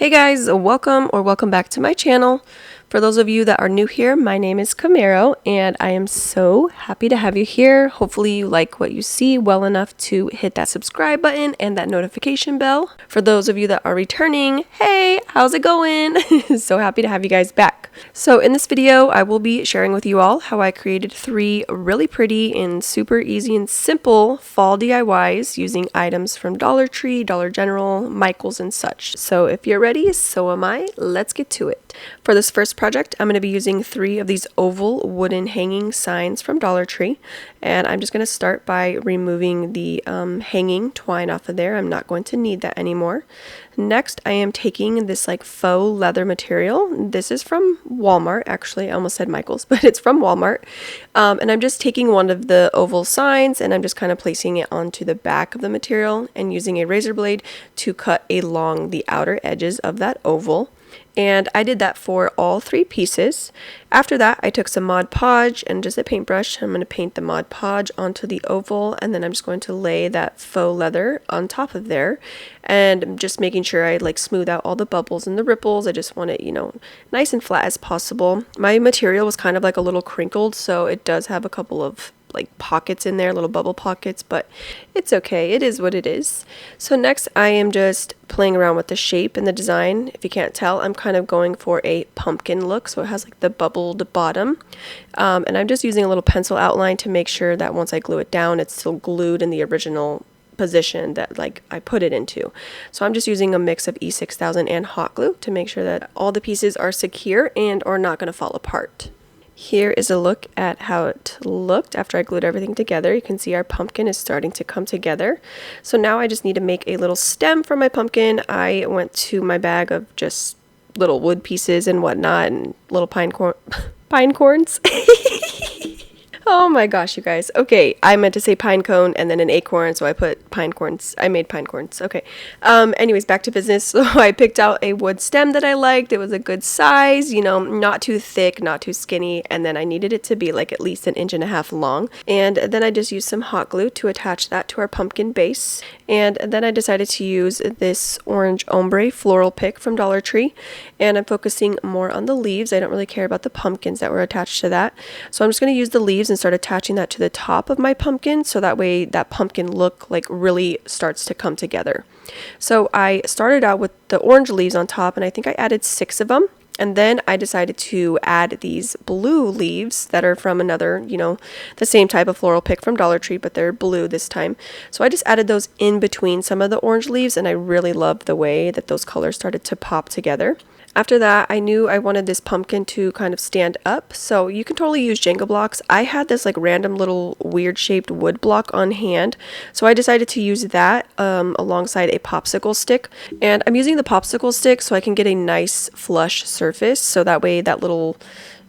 Hey guys, welcome back to my channel. For those of you that are new here, my name is Camaro and I am so happy to have you here. Hopefully you like what you see well enough to hit that subscribe button and that notification bell. For those of you that are returning, hey, how's it going? So happy to have you guys back. So in this video, I will be sharing with you all how I created 3 really pretty and super easy and simple fall DIYs using items from Dollar Tree, Dollar General, Michael's, and such. So if you're ready, so am I. Let's get to it. For this first project, I'm going to be using 3 of these oval wooden hanging signs from Dollar Tree, and I'm just going to start by removing the hanging twine off of there. I'm not going to need that anymore. Next, I am taking this like faux leather material. This is from Walmart, actually. I almost said Michael's, but it's from Walmart. And I'm just taking one of the oval signs and I'm just kind of placing it onto the back of the material and using a razor blade to cut along the outer edges of that oval. And I did that for all 3 pieces. After that, I took some Mod Podge and just a paintbrush. I'm going to paint the Mod Podge onto the oval, and then I'm just going to lay that faux leather on top of there. And I'm just making sure I like smooth out all the bubbles and the ripples. I just want it, nice and flat as possible. My material was kind of like a little crinkled, so it does have a couple of like pockets in there, little bubble pockets, but it's okay. It is what it is. So next I am just playing around with the shape and the design. If you can't tell, I'm kind of going for a pumpkin look, so it has like the bubbled bottom. And I'm just using a little pencil outline to make sure that once I glue it down, it's still glued in the original position that like I put it into. So I'm just using a mix of E6000 and hot glue to make sure that all the pieces are secure and are not going to fall apart. Here is a look at how it looked after I glued everything together. You can see our pumpkin is starting to come together. So now I just need to make a little stem for my pumpkin. I went to my bag of just little wood pieces and whatnot and little pine corns. Oh my gosh, you guys. Okay, I meant to say pine cone and then an acorn, so I put pine corns. I made pine corns. Okay. Anyways, back to business. So I picked out a wood stem that I liked. It was a good size, not too thick, not too skinny, and then I needed it to be like at least 1.5 inches long. And then I just used some hot glue to attach that to our pumpkin base. And then I decided to use this orange ombre floral pick from Dollar Tree, and I'm focusing more on the leaves. I don't really care about the pumpkins that were attached to that. So I'm just going to use the leaves and start attaching that to the top of my pumpkin, so that way that pumpkin look like really starts to come together. So I started out with the orange leaves on top, and I think I added 6 of them. And then I decided to add these blue leaves that are from another, the same type of floral pick from Dollar Tree, but they're blue this time. So I just added those in between some of the orange leaves, and I really loved the way that those colors started to pop together. After that, I knew I wanted this pumpkin to kind of stand up, so you can totally use Jenga blocks. I had this like random little weird shaped wood block on hand, so I decided to use that alongside a popsicle stick. And I'm using the popsicle stick so I can get a nice flush surface, so that way that little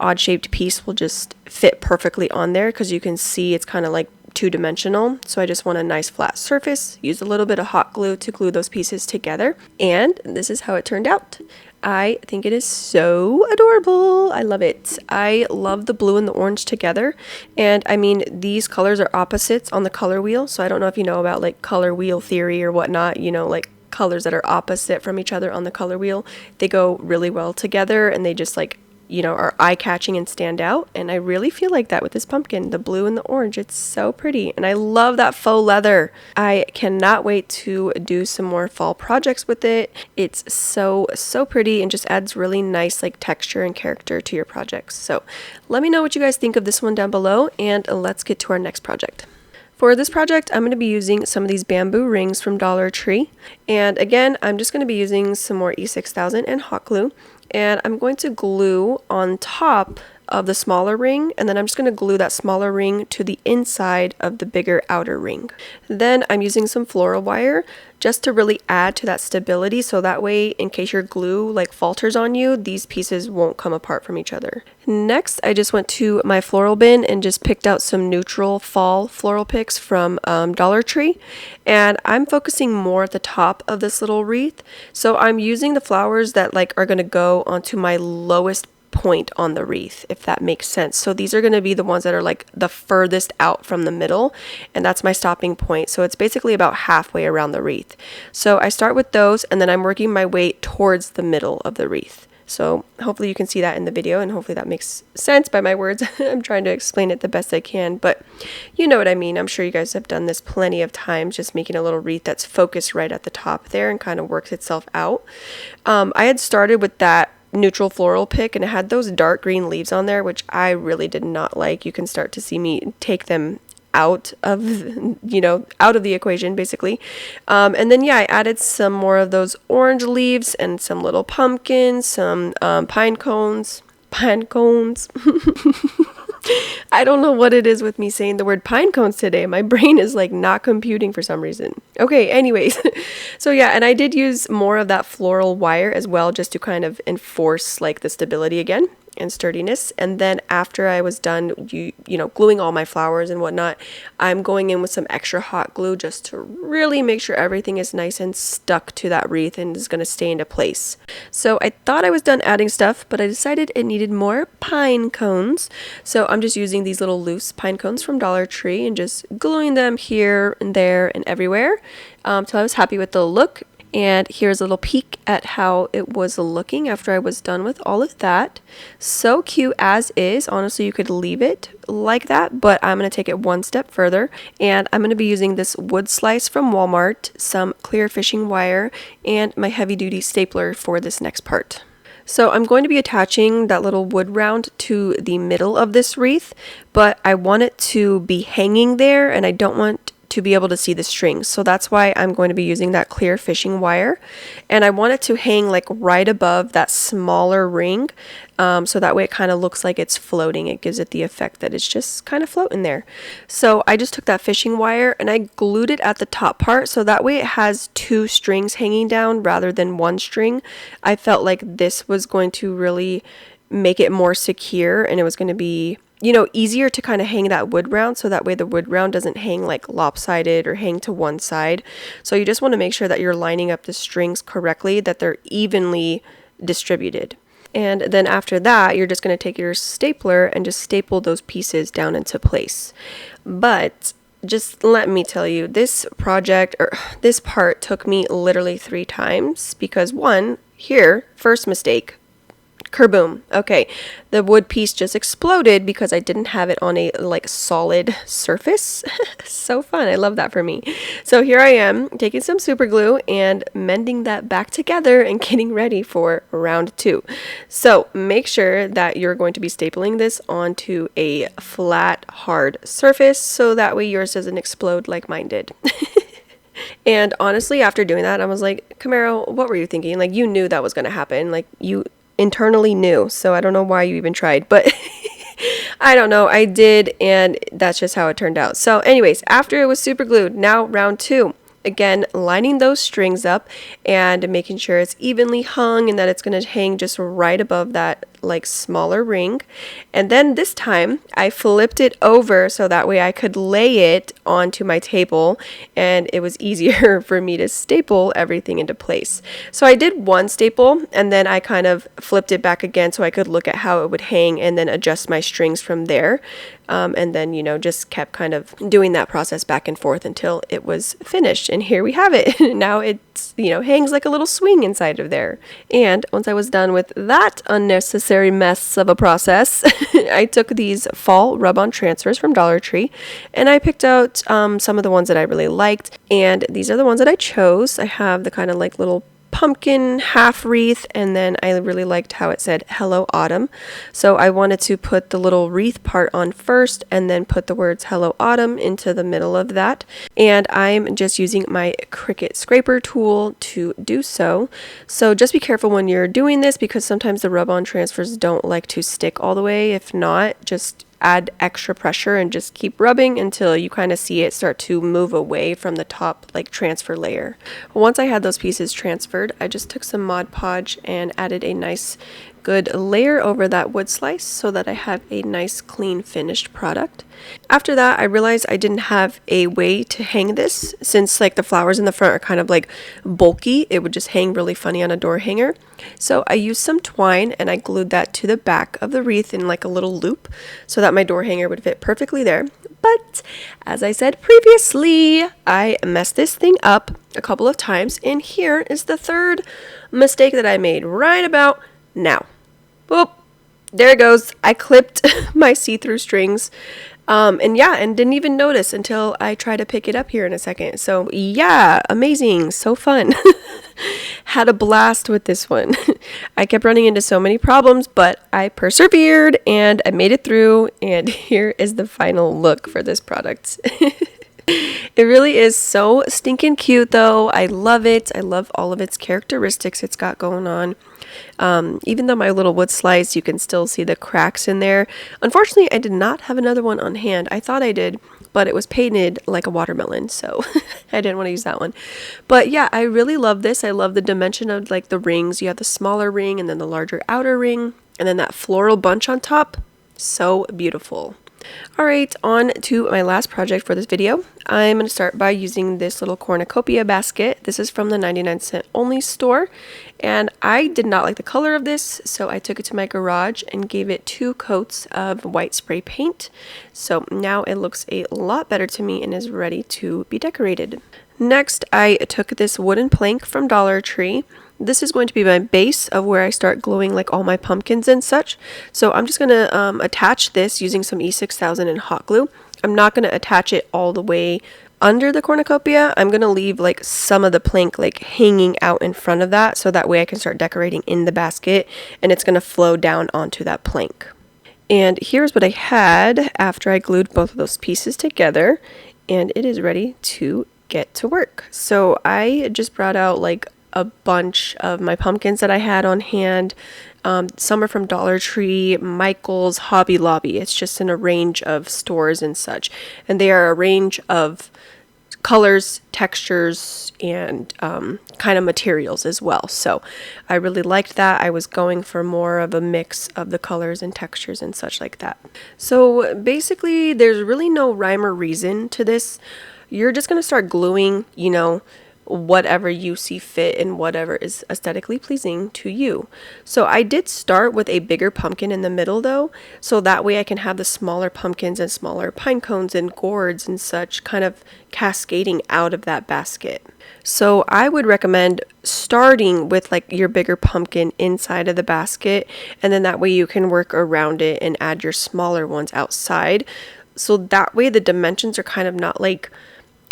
odd shaped piece will just fit perfectly on there, because you can see it's kind of like 2-dimensional. So I just want a nice flat surface. Use a little bit of hot glue to glue those pieces together, and this is how it turned out. I think it is so adorable. I love it. I love the blue and the orange together. And I mean, these colors are opposites on the color wheel. So I don't know if you know about like color wheel theory or whatnot, like colors that are opposite from each other on the color wheel. They go really well together and they just like, are eye-catching and stand out. And I really feel like that with this pumpkin, the blue and the orange. It's so pretty. And I love that faux leather. I cannot wait to do some more fall projects with it. It's so pretty and just adds really nice like texture and character to your projects. So let me know what you guys think of this one down below, and let's get to our next project. For this project, I'm going to be using some of these bamboo rings from Dollar Tree. And again, I'm just going to be using some more E6000 and hot glue. And I'm going to glue on top of the smaller ring, and then I'm just going to glue that smaller ring to the inside of the bigger outer ring. Then I'm using some floral wire just to really add to that stability, so that way in case your glue like falters on you, these pieces won't come apart from each other. Next, I just went to my floral bin and just picked out some neutral fall floral picks from Dollar Tree, and I'm focusing more at the top of this little wreath. So I'm using the flowers that like are going to go onto my lowest point on the wreath, if that makes sense. So these are going to be the ones that are like the furthest out from the middle, and that's my stopping point. So it's basically about halfway around the wreath. So I start with those, and then I'm working my way towards the middle of the wreath. So hopefully you can see that in the video, and hopefully that makes sense by my words. I'm trying to explain it the best I can, but you know what I mean. I'm sure you guys have done this plenty of times, just making a little wreath that's focused right at the top there and kind of works itself out. I had started with that neutral floral pick, and it had those dark green leaves on there, which I really did not like. You can start to see me take them out of the equation basically. And then I added some more of those orange leaves and some little pumpkins, some pine cones. I don't know what it is with me saying the word pine cones today. My brain is like not computing for some reason. Okay, anyways. So and I did use more of that floral wire as well, just to kind of enforce like the stability again and sturdiness. And then after I was done gluing all my flowers and whatnot, I'm going in with some extra hot glue just to really make sure everything is nice and stuck to that wreath and is going to stay into place. So I thought I was done adding stuff, but I decided it needed more pine cones. So I'm just using these little loose pine cones from Dollar Tree and just gluing them here and there and everywhere till I was happy with the look. And here's a little peek at how it was looking after I was done with all of that. So cute as is. Honestly, you could leave it like that, but I'm going to take it one step further, and I'm going to be using this wood slice from Walmart, some clear fishing wire, and my heavy duty stapler for this next part. So I'm going to be attaching that little wood round to the middle of this wreath, but I want it to be hanging there, and I don't want to be able to see the strings. So that's why I'm going to be using that clear fishing wire, and I want it to hang like right above that smaller ring, so that way it kind of looks like it's floating. It gives it the effect that it's just kind of floating there. So I just took that fishing wire and I glued it at the top part, so that way it has two strings hanging down rather than one string. I felt like this was going to really make it more secure, and it was going to be easier to kind of hang that wood round, so that way the wood round doesn't hang like lopsided or hang to one side. So you just want to make sure that you're lining up the strings correctly, that they're evenly distributed. And then after that, you're just going to take your stapler and just staple those pieces down into place. But just let me tell you, this project, or this part, took me literally 3 times because first mistake. Kerboom. Okay, the wood piece just exploded because I didn't have it on a solid surface. So fun. I love that for me. So here I am taking some super glue and mending that back together and getting ready for round 2. So make sure that you're going to be stapling this onto a flat, hard surface, so that way yours doesn't explode like mine did. And honestly, after doing that, I was like, Camaro, what were you thinking? Like, you knew that was going to happen. Like, you internally knew, so I don't know why you even tried, but I don't know, I did, and that's just how it turned out. So anyways, after it was super glued, now round 2. Again, lining those strings up and making sure it's evenly hung and that it's going to hang just right above that smaller ring. And then this time I flipped it over so that way I could lay it onto my table and it was easier for me to staple everything into place. So I did one staple and then I kind of flipped it back again so I could look at how it would hang and then adjust my strings from there. And then, just kept kind of doing that process back and forth until it was finished. And here we have it. Now it's, hangs like a little swing inside of there. And once I was done with that unnecessary mess of a process, I took these fall rub-on transfers from Dollar Tree and I picked out some of the ones that I really liked. And these are the ones that I chose. I have the kind of little pumpkin half wreath, and then I really liked how it said Hello Autumn, so I wanted to put the little wreath part on first and then put the words Hello Autumn into the middle of that, and I'm just using my Cricut scraper tool to do so. So just be careful when you're doing this because sometimes the rub-on transfers don't like to stick all the way. If not, just add extra pressure and just keep rubbing until you kind of see it start to move away from the top transfer layer. Once I had those pieces transferred, I just took some Mod Podge and added a nice good layer over that wood slice so that I have a nice clean finished product. After that, I realized I didn't have a way to hang this since like the flowers in the front are kind of like bulky. It would just hang really funny on a door hanger. So I used some twine and I glued that to the back of the wreath in like a little loop so that my door hanger would fit perfectly there. But as I said previously, I messed this thing up a couple of times, and here is the third mistake that I made right about now. Boop, there it goes. I clipped my see-through strings. And didn't even notice until I tried to pick it up here in a second. So yeah, amazing, so fun. Had a blast with this one. I kept running into so many problems, but I persevered and I made it through, and here is the final look for this product. It really is so stinking cute though. I love it. I love all of its characteristics it's got going on. Even though my little wood slice, you can still see the cracks in there. Unfortunately, I did not have another one on hand. I thought I did, but it was painted like a watermelon, so I didn't want to use that one. But yeah, I really love this. I love the dimension of like the rings. You have the smaller ring and then the larger outer ring, and then that floral bunch on top. So beautiful. Alright, on to my last project for this video. I'm going to start by using this little Cornucopia basket. This is from the 99-cent only store, and I did not like the color of this, so I took it to my garage and gave it 2 coats of white spray paint. So now it looks a lot better to me and is ready to be decorated. Next, I took this wooden plank from Dollar Tree. This is going to be my base of where I start gluing like all my pumpkins and such. So I'm just going to attach this using some E6000 and hot glue. I'm not going to attach it all the way under the cornucopia. I'm going to leave like some of the plank like hanging out in front of that, so that way I can start decorating in the basket and it's going to flow down onto that plank. And here's what I had after I glued both of those pieces together, and it is ready to get to work. So I just brought out like a bunch of my pumpkins that I had on hand. Some are from Dollar Tree, Michael's, Hobby Lobby. It's just in a range of stores and such. And they are a range of colors, textures, and kind of materials as well. So I really liked that. I was going for more of a mix of the colors and textures and such like that. So basically, there's really no rhyme or reason to this. You're just going to start gluing, you know, whatever you see fit and whatever is aesthetically pleasing to you. So I did start with a bigger pumpkin in the middle though, so that way I can have the smaller pumpkins and smaller pine cones and gourds and such kind of cascading out of that basket. So I would recommend starting with like your bigger pumpkin inside of the basket, and then that way you can work around it and add your smaller ones outside. So that way the dimensions are kind of not like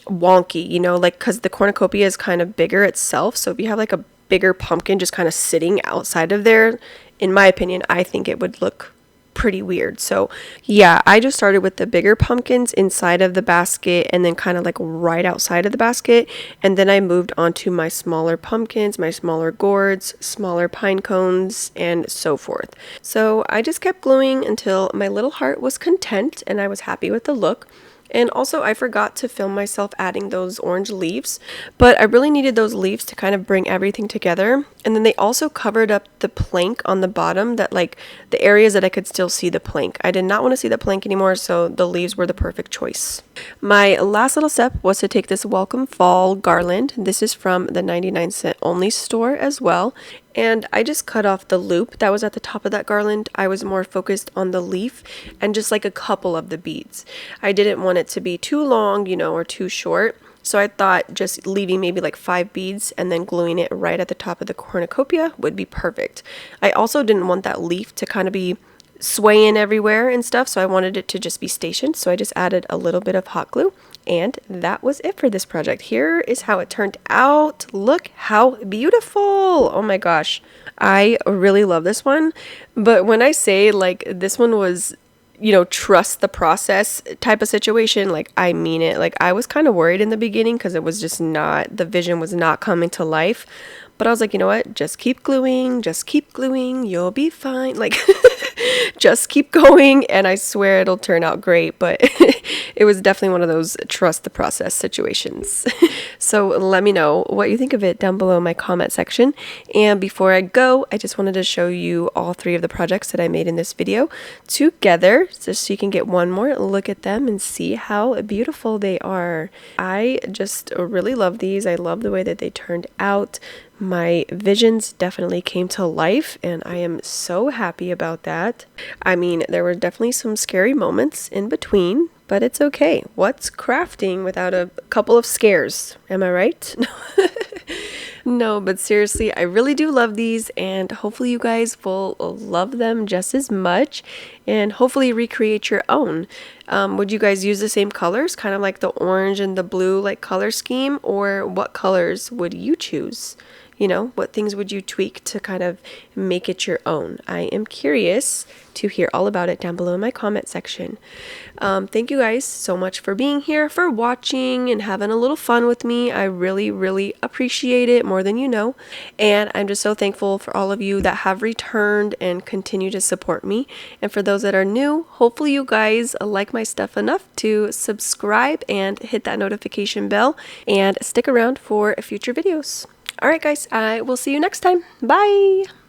wonky, you know, like, because the cornucopia is kind of bigger itself. So if you have like a bigger pumpkin just kind of sitting outside of there, in my opinion, I think it would look pretty weird. So yeah, I just started with the bigger pumpkins inside of the basket and then kind of like right outside of the basket, and then I moved on to my smaller pumpkins, my smaller gourds, smaller pine cones, and so forth. So I just kept gluing until my little heart was content and I was happy with the look. And also, I forgot to film myself adding those orange leaves, but I really needed those leaves to kind of bring everything together. And then they also covered up the plank on the bottom, that like the areas that I could still see the plank. I did not want to see the plank anymore, so the leaves were the perfect choice. My last little step was to take this Welcome Fall garland. This is from the 99-cent only store as well. And I just cut off the loop that was at the top of that garland. I was more focused on the leaf and just like a couple of the beads. I didn't want it to be too long, you know, or too short. So I thought just leaving maybe like 5 beads and then gluing it right at the top of the cornucopia would be perfect. I also didn't want that leaf to kind of be swaying everywhere and stuff, so I wanted it to just be stationed. So I just added a little bit of hot glue, and that was it for this project. Here is how it turned out. Look how beautiful. Oh my gosh. I really love this one. But when I say like this one was, you know, trust the process type of situation, like I mean it. Like I was kind of worried in the beginning because it was just not, the vision was not coming to life. But I was like, you know what? Just keep gluing, you'll be fine. Like, just keep going, and I swear it'll turn out great. But it was definitely one of those trust the process situations. So let me know what you think of it down below in my comment section. And before I go, I just wanted to show you all 3 of the projects that I made in this video together, just so you can get one more look at them and see how beautiful they are. I just really love these. I love the way that they turned out. My visions definitely came to life, and I am so happy about that. I mean, there were definitely some scary moments in between, but it's okay. What's crafting without a couple of scares? Am I right? No, but seriously, I really do love these, and hopefully you guys will love them just as much, and hopefully recreate your own. Would you guys use the same colors, kind of like the orange and the blue like color scheme, or what colors would you choose? You know, what things would you tweak to kind of make it your own? I am curious to hear all about it down below in my comment section. Thank you guys so much for being here, for watching, and having a little fun with me. I really, really appreciate it more than you know. And I'm just so thankful for all of you that have returned and continue to support me. And for those that are new, hopefully you guys like my stuff enough to subscribe and hit that notification bell and stick around for future videos. All right, guys, I will see you next time. Bye.